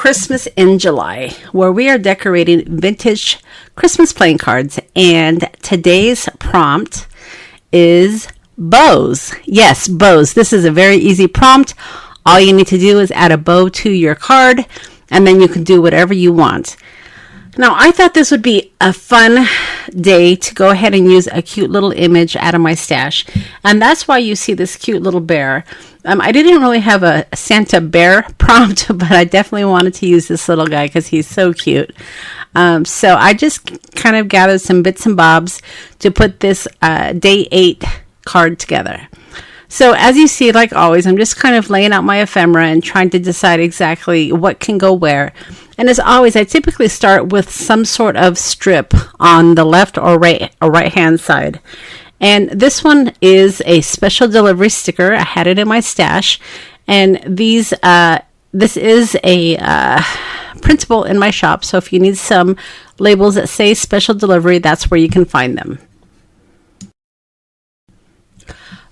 Christmas in July, where we are decorating vintage Christmas playing cards. And today's prompt is bows. Yes, bows. This is a very easy prompt. All you need to do is add a bow to your card, and then you can do whatever you want. Now, I thought this would be a fun day to go ahead and use a cute little image out of my stash. And that's why you see this cute little bear. I didn't really have a Santa bear prompt, but I definitely wanted to use this little guy because he's so cute. So I just kind of gathered some bits and bobs to put this day 8 card together. So as you see, like always, I'm just kind of laying out my ephemera and trying to decide exactly what can go where. And as always, I typically start with some sort of strip on the left or right hand side. And this one is a special delivery sticker. I had it in my stash. And this is a printable in my shop. So if you need some labels that say special delivery, that's where you can find them.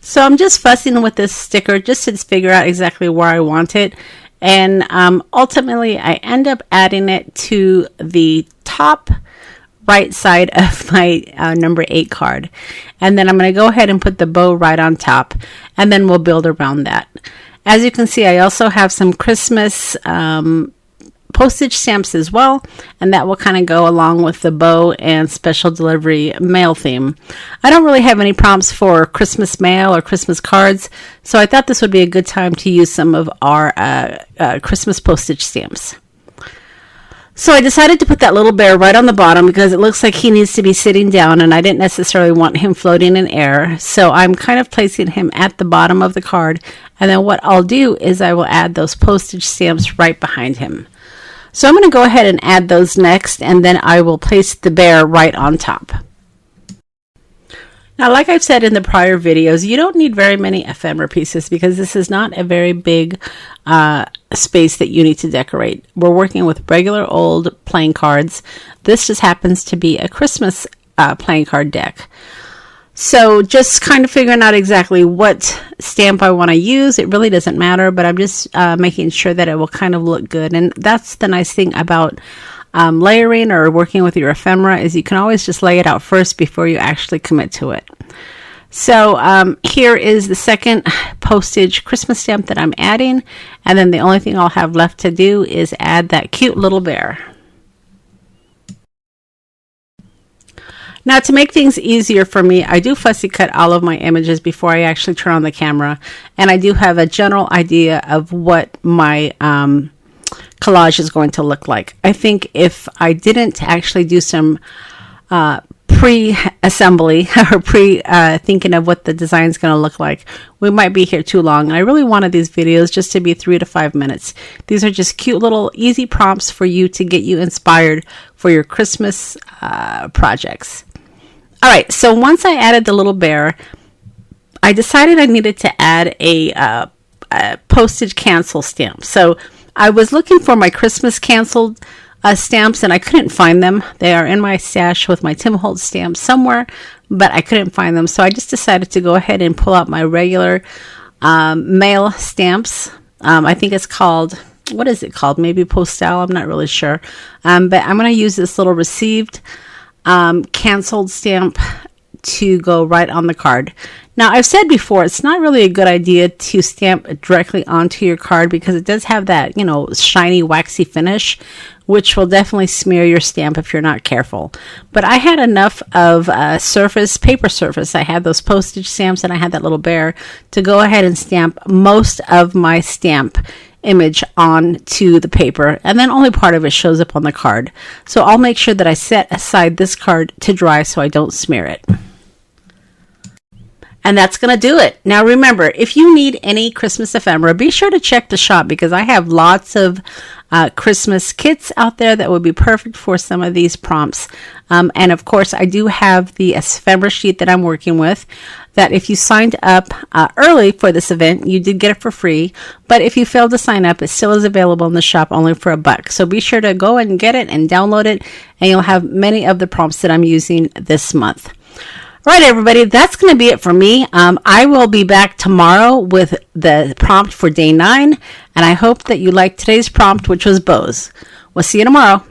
So I'm just fussing with this sticker just to figure out exactly where I want it. And ultimately, I end up adding it to the top right side of my number 8 card. And then I'm going to go ahead and put the bow right on top. And then we'll build around that. As you can see, I also have some Christmas postage stamps as well, and that will kind of go along with the bow and special delivery mail theme. I don't really have any prompts for Christmas mail or Christmas cards, so I thought this would be a good time to use some of our Christmas postage stamps. So I decided to put that little bear right on the bottom because it looks like he needs to be sitting down, and I didn't necessarily want him floating in air. So I'm kind of placing him at the bottom of the card, and then what I'll do is I will add those postage stamps right behind him. So I'm going to go ahead and add those next, and then I will place the bear right on top. Now, like I've said in the prior videos, you don't need very many ephemera pieces because this is not a very big space that you need to decorate. We're working with regular old playing cards. This just happens to be a Christmas playing card deck. So just kind of figuring out exactly what stamp I want to use. It really doesn't matter, but I'm just making sure that it will kind of look good. And that's the nice thing about layering or working with your ephemera, is you can always just lay it out first before you actually commit to it. So here is the second postage Christmas stamp that I'm adding. And then the only thing I'll have left to do is add that cute little bear. Now, to make things easier for me, I do fussy cut all of my images before I actually turn on the camera. And I do have a general idea of what my collage is going to look like. I think if I didn't actually do some pre-assembly or thinking of what the design is going to look like, we might be here too long. And I really wanted these videos just to be 3 to 5 minutes. These are just cute little easy prompts for you to get you inspired for your Christmas projects. All right, so once I added the little bear, I decided I needed to add a postage cancel stamp. So I was looking for my Christmas canceled stamps, and I couldn't find them. They are in my stash with my Tim Holtz stamps somewhere, but I couldn't find them. So I just decided to go ahead and pull out my regular mail stamps. I think it's called, what is it called? Maybe Postal, I'm not really sure. But I'm going to use this little received canceled stamp to go right on the card. Now, I've said before, it's not really a good idea to stamp directly onto your card because it does have that, shiny, waxy finish, which will definitely smear your stamp if you're not careful. But I had enough of paper surface. I had those postage stamps and I had that little bear to go ahead and stamp most of my stamp image onto the paper, and then only part of it shows up on the card. So I'll make sure that I set aside this card to dry so I don't smear it. And that's going to do it. Now remember, if you need any Christmas ephemera, be sure to check the shop because I have lots of Christmas kits out there that would be perfect for some of these prompts. And of course, I do have the ephemera sheet that I'm working with that if you signed up early for this event, you did get it for free. But if you failed to sign up, it still is available in the shop only for $1. So be sure to go and get it and download it, and you'll have many of the prompts that I'm using this month. All right, everybody, that's going to be it for me. I will be back tomorrow with the prompt for day 9, and I hope that you liked today's prompt, which was bows. We'll see you tomorrow.